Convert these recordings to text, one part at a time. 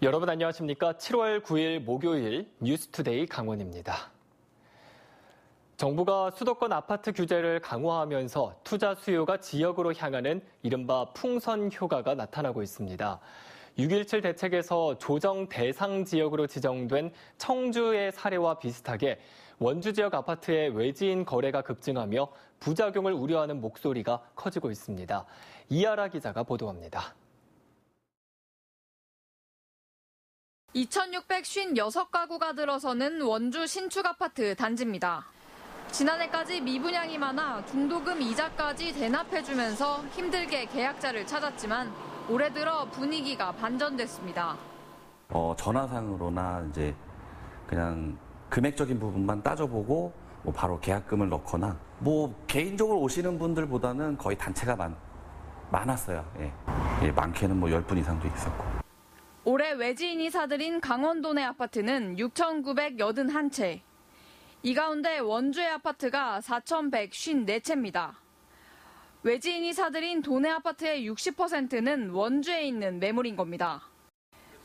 여러분 안녕하십니까? 7월 9일 목요일 뉴스투데이 강원입니다. 정부가 수도권 아파트 규제를 강화하면서 투자 수요가 지역으로 향하는 이른바 풍선 효과가 나타나고 있습니다. 6.17 대책에서 조정 대상 지역으로 지정된 청주의 사례와 비슷하게 원주 지역 아파트의 외지인 거래가 급증하며 부작용을 우려하는 목소리가 커지고 있습니다. 이하라 기자가 보도합니다. 2,656가구가 들어서는 원주 신축 아파트 단지입니다. 지난해까지 미분양이 많아 중도금 이자까지 대납해주면서 힘들게 계약자를 찾았지만 올해 들어 분위기가 반전됐습니다. 전화상으로나 이제 그냥 금액적인 부분만 따져보고 바로 계약금을 넣거나 개인적으로 오시는 분들보다는 거의 단체가 많았어요. 예, 많게는 10분 이상도 있었고. 올해 외지인이 사들인 강원도 내 아파트는 6,981채. 이 가운데 원주의 아파트가 4,154채입니다. 외지인이 사들인 도내 아파트의 60%는 원주에 있는 매물인 겁니다.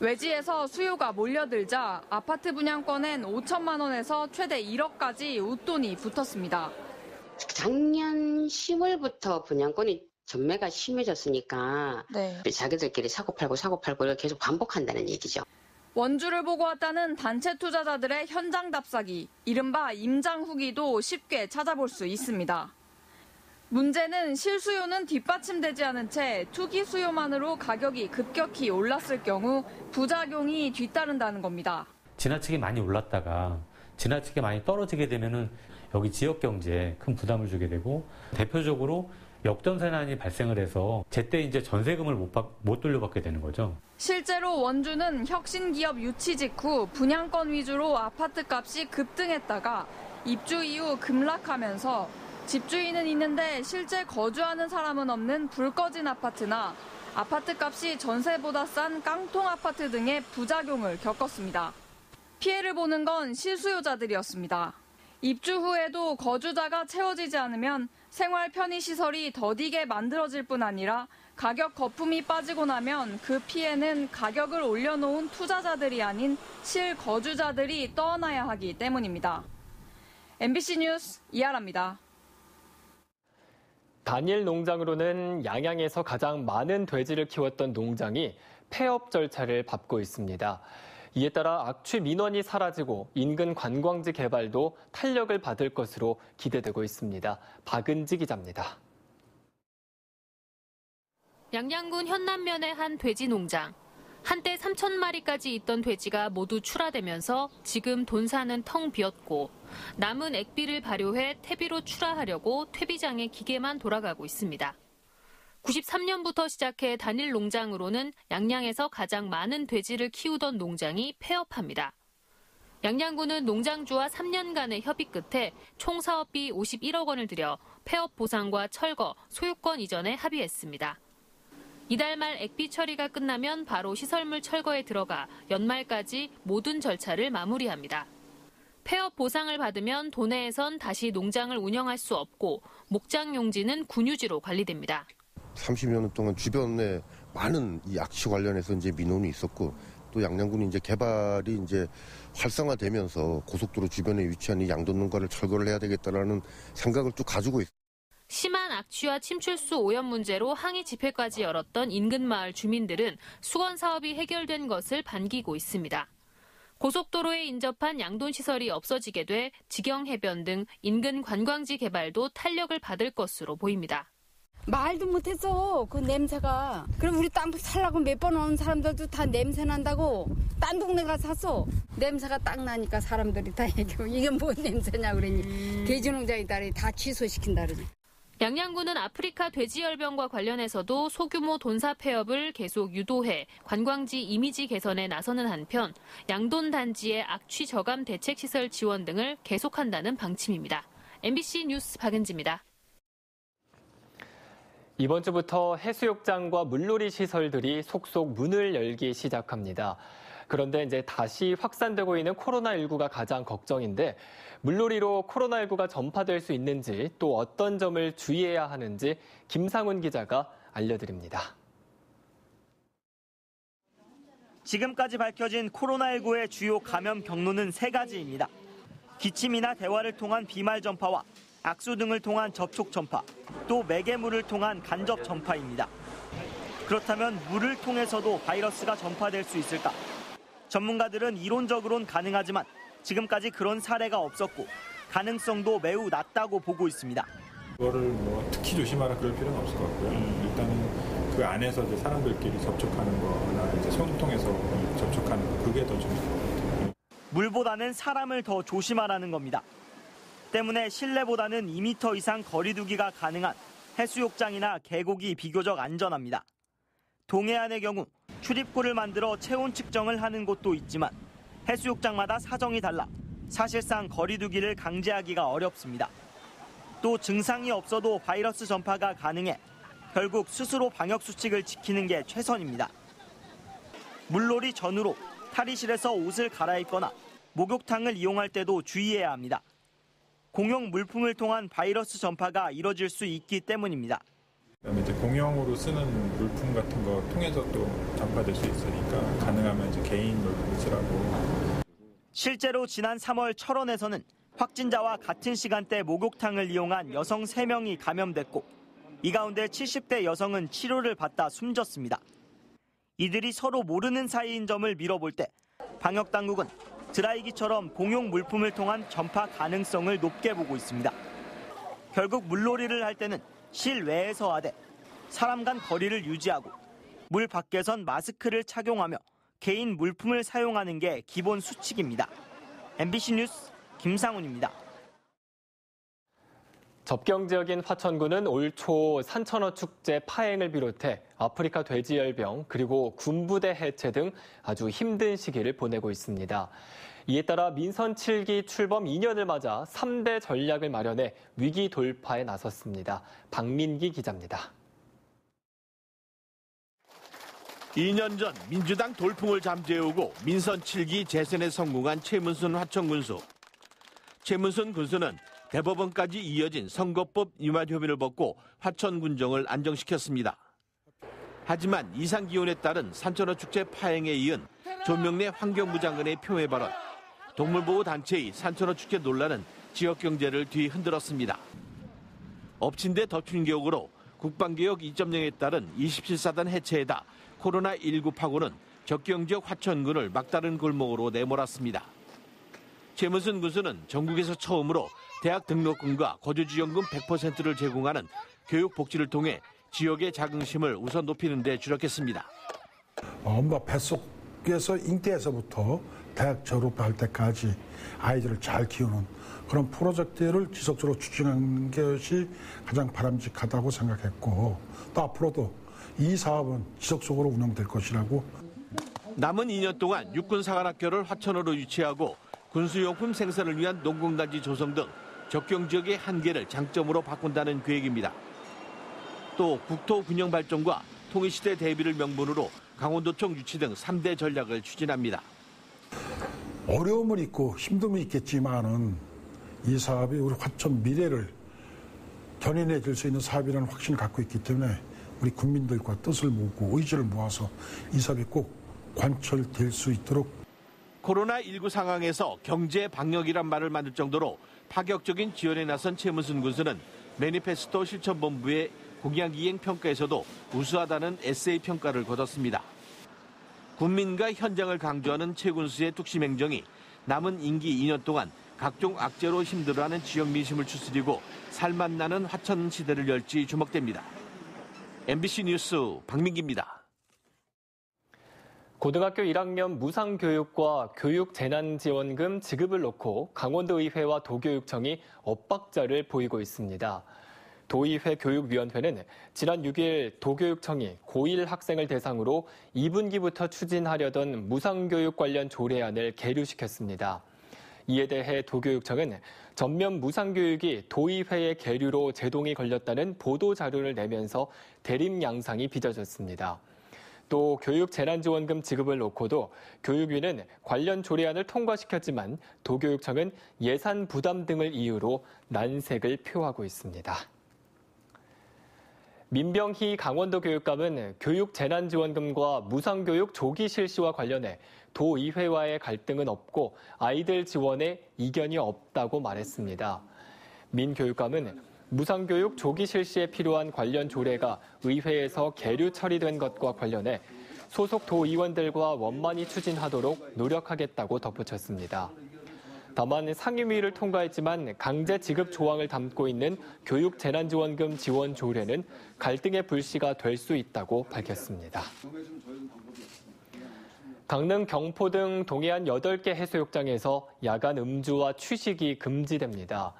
외지에서 수요가 몰려들자 아파트 분양권엔 5천만 원에서 최대 1억까지 웃돈이 붙었습니다. 작년 10월부터 분양권이 전매가 심해졌으니까 자기들끼리 사고팔고 이렇게 계속 반복한다는 얘기죠. 원주를 보고 왔다는 단체 투자자들의 현장 답사기, 이른바 임장 후기도 쉽게 찾아볼 수 있습니다. 문제는 실수요는 뒷받침되지 않은 채 투기 수요만으로 가격이 급격히 올랐을 경우 부작용이 뒤따른다는 겁니다. 지나치게 많이 올랐다가 지나치게 많이 떨어지게 되면은 여기 지역 경제에 큰 부담을 주게 되고 대표적으로 역전세난이 발생을 해서 제때 이제 전세금을 못 돌려받게 되는 거죠. 실제로 원주는 혁신기업 유치 직후 분양권 위주로 아파트 값이 급등했다가 입주 이후 급락하면서 집주인은 있는데 실제 거주하는 사람은 없는 불 꺼진 아파트나 아파트 값이 전세보다 싼 깡통 아파트 등의 부작용을 겪었습니다. 피해를 보는 건 실수요자들이었습니다. 입주 후에도 거주자가 채워지지 않으면 생활 편의시설이 더디게 만들어질 뿐 아니라 가격 거품이 빠지고 나면 그 피해는 가격을 올려놓은 투자자들이 아닌 실거주자들이 떠안아야 하기 때문입니다. MBC 뉴스 이하라입니다. 단일 농장으로는 양양에서 가장 많은 돼지를 키웠던 농장이 폐업 절차를 밟고 있습니다. 이에 따라 악취 민원이 사라지고 인근 관광지 개발도 탄력을 받을 것으로 기대되고 있습니다. 박은지 기자입니다. 양양군 현남면의 한 돼지 농장. 한때 3,000마리까지 있던 돼지가 모두 출하되면서 지금 돈사는 텅 비었고 남은 액비를 발효해 퇴비로 출하하려고 퇴비장의 기계만 돌아가고 있습니다. 93년부터 시작해 단일 농장으로는 양양에서 가장 많은 돼지를 키우던 농장이 폐업합니다. 양양군은 농장주와 3년간의 협의 끝에 총 사업비 51억 원을 들여 폐업 보상과 철거, 소유권 이전에 합의했습니다. 이달 말 액비 처리가 끝나면 바로 시설물 철거에 들어가 연말까지 모든 절차를 마무리합니다. 폐업 보상을 받으면 도내에선 다시 농장을 운영할 수 없고 목장 용지는 군유지로 관리됩니다. 30여 년 동안 주변에 많은 이 악취 관련해서 이제 민원이 있었고 또 양양군이 이제 개발이 이제 활성화되면서 고속도로 주변에 위치한 이 양돈 농가를 철거를 해야 되겠다라는 생각을 쭉 가지고 있습니다. 심한 악취와 침출수 오염 문제로 항의 집회까지 열었던 인근 마을 주민들은 수건 사업이 해결된 것을 반기고 있습니다. 고속도로에 인접한 양돈 시설이 없어지게 돼 직영 해변 등 인근 관광지 개발도 탄력을 받을 것으로 보입니다. 말도 못했어. 그 냄새가. 그럼 우리 땅 살라고 몇 번 오는 사람들도 다 냄새 난다고. 딴 동네 가서 샀어. 냄새가 딱 나니까 사람들이 다 얘기하고 이게 뭔 냄새냐 그러니. 돼지농장이다 다 취소시킨다 그러니. 양양군은 아프리카 돼지열병과 관련해서도 소규모 돈사 폐업을 계속 유도해 관광지 이미지 개선에 나서는 한편 양돈 단지의 악취 저감 대책 시설 지원 등을 계속한다는 방침입니다. MBC 뉴스 박은지입니다. 이번 주부터 해수욕장과 물놀이 시설들이 속속 문을 열기 시작합니다. 그런데 이제 다시 확산되고 있는 코로나19가 가장 걱정인데 물놀이로 코로나19가 전파될 수 있는지 또 어떤 점을 주의해야 하는지 김상훈 기자가 알려드립니다. 지금까지 밝혀진 코로나19의 주요 감염 경로는 3가지입니다. 기침이나 대화를 통한 비말 전파와 악수 등을 통한 접촉 전파, 또 매개물을 통한 간접 전파입니다. 그렇다면 물을 통해서도 바이러스가 전파될 수 있을까? 전문가들은 이론적으로는 가능하지만 지금까지 그런 사례가 없었고 가능성도 매우 낮다고 보고 있습니다. 이거를 특히 조심하라 그럴 필요는 없을 것 같고요. 일단은 그 안에서 이제 사람들끼리 접촉하는 거나 이제 손 통해서 접촉하는 거, 그게 더 중요할 것 같아요. 물보다는 사람을 더 조심하라는 겁니다. 때문에 실내보다는 2m 이상 거리 두기가 가능한 해수욕장이나 계곡이 비교적 안전합니다. 동해안의 경우 출입구를 만들어 체온 측정을 하는 곳도 있지만 해수욕장마다 사정이 달라 사실상 거리 두기를 강제하기가 어렵습니다. 또 증상이 없어도 바이러스 전파가 가능해 결국 스스로 방역 수칙을 지키는 게 최선입니다. 물놀이 전후로 탈의실에서 옷을 갈아입거나 목욕탕을 이용할 때도 주의해야 합니다. 공용 물품을 통한 바이러스 전파가 이뤄질 수 있기 때문입니다. 그다음에 이제 공용으로 쓰는 물품 같은 거 통해서 또 전파될 수 있으니까 가능하면 이제 개인 물품을 쓰라고. 실제로 지난 3월 철원에서는 확진자와 같은 시간대 목욕탕을 이용한 여성 3명이 감염됐고 이 가운데 70대 여성은 치료를 받다 숨졌습니다. 이들이 서로 모르는 사이인 점을 밀어볼 때 방역당국은 드라이기처럼 공용 물품을 통한 전파 가능성을 높게 보고 있습니다. 결국 물놀이를 할 때는 실외에서 하되 사람 간 거리를 유지하고 물 밖에선 마스크를 착용하며 개인 물품을 사용하는 게 기본 수칙입니다. MBC 뉴스 김상훈입니다. 접경 지역인 화천군은 올 초 산천어 축제 파행을 비롯해 아프리카 돼지열병 그리고 군부대 해체 등 아주 힘든 시기를 보내고 있습니다. 이에 따라 민선 7기 출범 2년을 맞아 3대 전략을 마련해 위기 돌파에 나섰습니다. 박민기 기자입니다. 2년 전 민주당 돌풍을 잠재우고 민선 7기 재선에 성공한 최문순 화천군수. 최문순 군수는 대법원까지 이어진 선거법 위반 혐의를 벗고 화천군정을 안정시켰습니다. 하지만 이상기온에 따른 산천어 축제 파행에 이은 조명래 환경부 장관의 표해 발언, 동물보호단체의 산천어 축제 논란은 지역 경제를 뒤흔들었습니다. 엎친 데 덮친 격으로 국방개혁 2.0에 따른 27사단 해체에다 코로나19 파고는 적경지역 화천군을 막다른 골목으로 내몰았습니다. 최문순 군수는 전국에서 처음으로 대학 등록금과 거주지원금 100%를 제공하는 교육 복지를 통해 지역의 자긍심을 우선 높이는 데 주력했습니다. 엄마 뱃속에서 잉태에서부터 대학 졸업할 때까지 아이들을 잘 키우는 그런 프로젝트를 지속적으로 추진하는 것이 가장 바람직하다고 생각했고 또 앞으로도 이 사업은 지속적으로 운영될 것이라고. 남은 2년 동안 육군사관학교를 화천으로 유치하고 군수용품 생산을 위한 농공단지 조성 등 적경 지역의 한계를 장점으로 바꾼다는 계획입니다. 또 국토 균형 발전과 통일시대 대비를 명분으로 강원도청 유치 등 3대 전략을 추진합니다. 어려움은 있고 힘듦이 있겠지만은 이 사업이 우리 화천 미래를 견인해 줄 수 있는 사업이라는 확신을 갖고 있기 때문에 우리 국민들과 뜻을 모으고 의지를 모아서 이 사업이 꼭 관철될 수 있도록. 코로나19 상황에서 경제 방역이란 말을 만들 정도로 파격적인 지원에 나선 최문순 군수는 매니페스토 실천본부의 공약이행 평가에서도 우수하다는 에세이 평가를 거뒀습니다. 국민과 현장을 강조하는 최 군수의 뚝심 행정이 남은 임기 2년 동안 각종 악재로 힘들어하는 지역 민심을 추스리고 살맛나는 화천 시대를 열지 주목됩니다. MBC 뉴스 박민기입니다. 고등학교 1학년 무상교육과 교육재난지원금 지급을 놓고 강원도의회와 도교육청이 엇박자를 보이고 있습니다. 도의회 교육위원회는 지난 6일 도교육청이 고1 학생을 대상으로 2분기부터 추진하려던 무상교육 관련 조례안을 계류시켰습니다. 이에 대해 도교육청은 전면 무상교육이 도의회의 계류로 제동이 걸렸다는 보도자료를 내면서 대립 양상이 빚어졌습니다. 또 교육재난지원금 지급을 놓고도 교육위는 관련 조례안을 통과시켰지만 도교육청은 예산 부담 등을 이유로 난색을 표하고 있습니다. 민병희 강원도 교육감은 교육재난지원금과 무상교육 조기 실시와 관련해 도의회와의 갈등은 없고 아이들 지원에 이견이 없다고 말했습니다. 민 교육감은 무상교육 조기 실시에 필요한 관련 조례가 의회에서 계류 처리된 것과 관련해 소속 도의원들과 원만히 추진하도록 노력하겠다고 덧붙였습니다. 다만 상임위를 통과했지만 강제 지급 조항을 담고 있는 교육재난지원금 지원 조례는 갈등의 불씨가 될 수 있다고 밝혔습니다. 강릉, 경포 등 동해안 8개 해수욕장에서 야간 음주와 취식이 금지됩니다.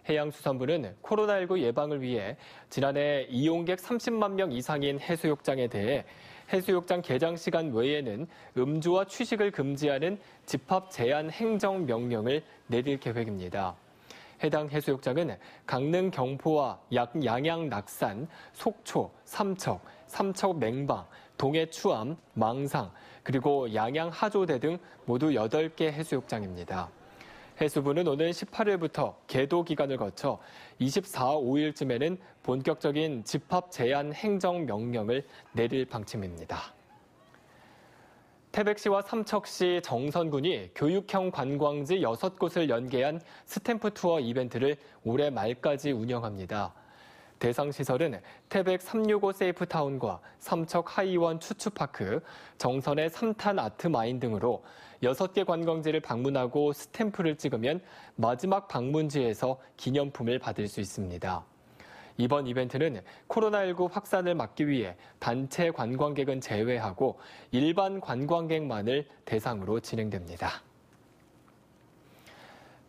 해양수산부는 코로나19 예방을 위해 지난해 이용객 30만 명 이상인 해수욕장에 대해 해수욕장 개장 시간 외에는 음주와 취식을 금지하는 집합 제한 행정 명령을 내릴 계획입니다. 해당 해수욕장은 강릉 경포와 양양 낙산, 속초, 삼척 맹방, 동해 추암, 망상, 그리고 양양 하조대 등 모두 8개 해수욕장입니다. 해수부는 오늘 18일부터 계도 기간을 거쳐 24, 5일쯤에는 본격적인 집합 제한 행정 명령을 내릴 방침입니다. 태백시와 삼척시 정선군이 교육형 관광지 6곳을 연계한 스탬프 투어 이벤트를 올해 말까지 운영합니다. 대상 시설은 태백 365 세이프타운과 삼척 하이원 추추파크, 정선의 3탄 아트마인 등으로 6개 관광지를 방문하고 스탬프를 찍으면 마지막 방문지에서 기념품을 받을 수 있습니다. 이번 이벤트는 코로나19 확산을 막기 위해 단체 관광객은 제외하고 일반 관광객만을 대상으로 진행됩니다.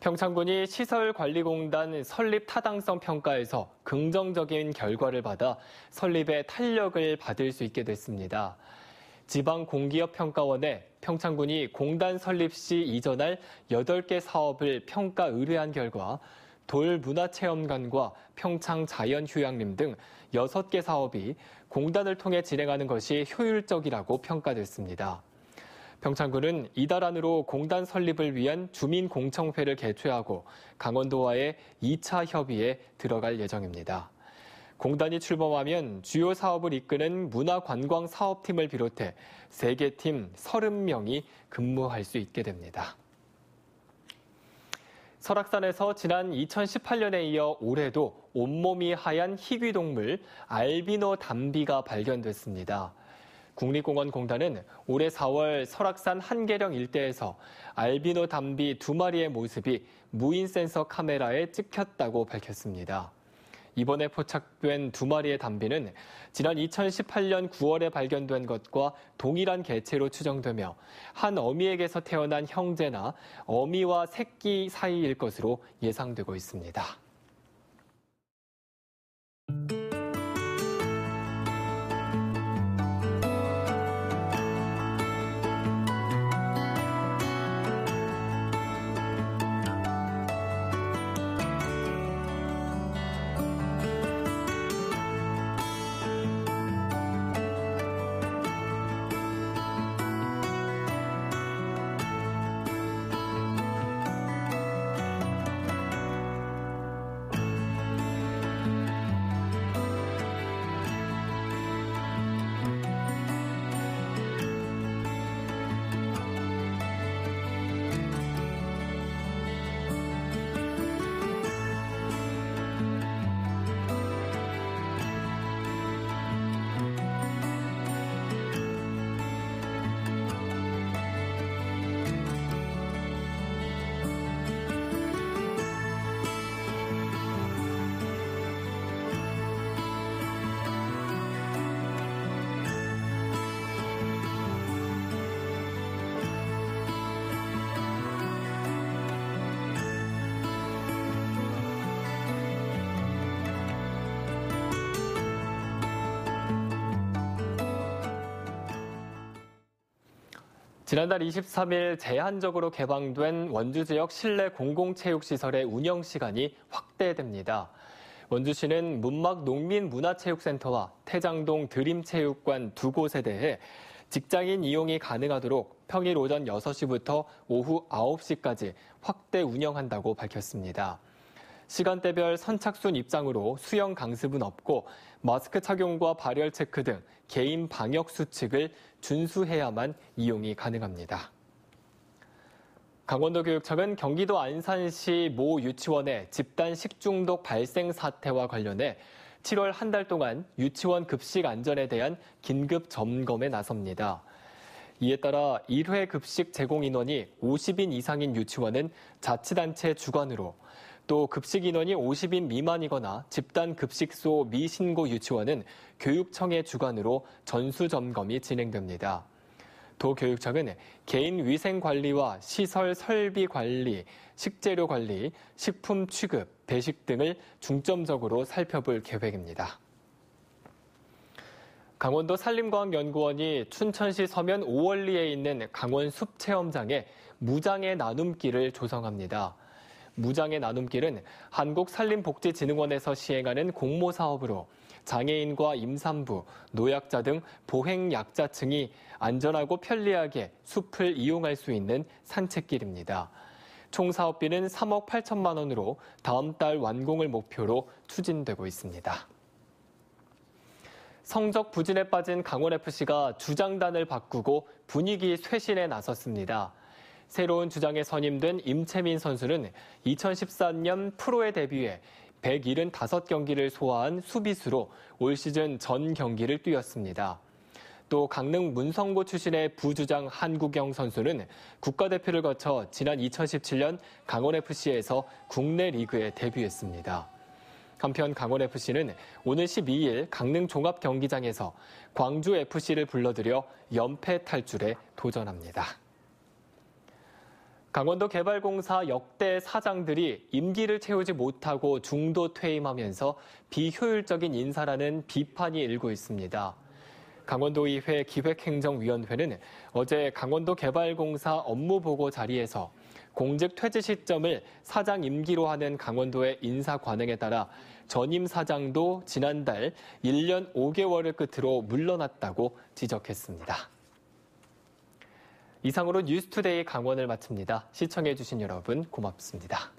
평창군이 시설관리공단 설립 타당성 평가에서 긍정적인 결과를 받아 설립에 탄력을 받을 수 있게 됐습니다. 지방공기업평가원에 평창군이 공단 설립 시 이전할 8개 사업을 평가 의뢰한 결과 돌문화체험관과 평창자연휴양림 등 6개 사업이 공단을 통해 진행하는 것이 효율적이라고 평가됐습니다. 평창군은 이달 안으로 공단 설립을 위한 주민공청회를 개최하고 강원도와의 2차 협의에 들어갈 예정입니다. 공단이 출범하면 주요 사업을 이끄는 문화관광사업팀을 비롯해 3개 팀 30명이 근무할 수 있게 됩니다. 설악산에서 지난 2018년에 이어 올해도 온몸이 하얀 희귀동물 알비노 담비가 발견됐습니다. 국립공원공단은 올해 4월 설악산 한계령 일대에서 알비노 담비 2마리의 모습이 무인 센서 카메라에 찍혔다고 밝혔습니다. 이번에 포착된 2마리의 담비는 지난 2018년 9월에 발견된 것과 동일한 개체로 추정되며 한 어미에게서 태어난 형제나 어미와 새끼 사이일 것으로 예상되고 있습니다. 지난달 23일 제한적으로 개방된 원주 지역 실내 공공체육시설의 운영 시간이 확대됩니다. 원주시는 문막 농민문화체육센터와 태장동 드림체육관 2곳에 대해 직장인 이용이 가능하도록 평일 오전 6시부터 오후 9시까지 확대 운영한다고 밝혔습니다. 시간대별 선착순 입장으로 수영 강습은 없고 마스크 착용과 발열 체크 등 개인 방역 수칙을 준수해야만 이용이 가능합니다. 강원도교육청은 경기도 안산시 모 유치원의 집단 식중독 발생 사태와 관련해 7월 한 달 동안 유치원 급식 안전에 대한 긴급 점검에 나섭니다. 이에 따라 1회 급식 제공 인원이 50인 이상인 유치원은 자치단체 주관으로, 또 급식 인원이 50인 미만이거나 집단 급식소 미신고 유치원은 교육청의 주관으로 전수 점검이 진행됩니다. 도교육청은 개인 위생 관리와 시설 설비 관리, 식재료 관리, 식품 취급, 배식 등을 중점적으로 살펴볼 계획입니다. 강원도 산림과학연구원이 춘천시 서면 오월리에 있는 강원 숲체험장에 무장의 나눔길을 조성합니다. 무장의 나눔길은 한국산림복지진흥원에서 시행하는 공모사업으로 장애인과 임산부, 노약자 등 보행약자층이 안전하고 편리하게 숲을 이용할 수 있는 산책길입니다. 총 사업비는 3억 8천만 원으로 다음 달 완공을 목표로 추진되고 있습니다. 성적 부진에 빠진 강원FC가 주장단을 바꾸고 분위기 쇄신에 나섰습니다. 새로운 주장에 선임된 임채민 선수는 2014년 프로에 데뷔해 175경기를 소화한 수비수로 올 시즌 전 경기를 뛰었습니다. 또 강릉 문성고 출신의 부주장 한국영 선수는 국가대표를 거쳐 지난 2017년 강원FC에서 국내 리그에 데뷔했습니다. 한편 강원FC는 오늘 12일 강릉 종합경기장에서 광주FC를 불러들여 연패 탈출에 도전합니다. 강원도 개발공사 역대 사장들이 임기를 채우지 못하고 중도 퇴임하면서 비효율적인 인사라는 비판이 일고 있습니다. 강원도의회 기획행정위원회는 어제 강원도 개발공사 업무보고 자리에서 공직 퇴직 시점을 사장 임기로 하는 강원도의 인사 관행에 따라 전임 사장도 지난달 1년 5개월을 끝으로 물러났다고 지적했습니다. 이상으로 뉴스투데이 강원을 마칩니다. 시청해주신 여러분 고맙습니다.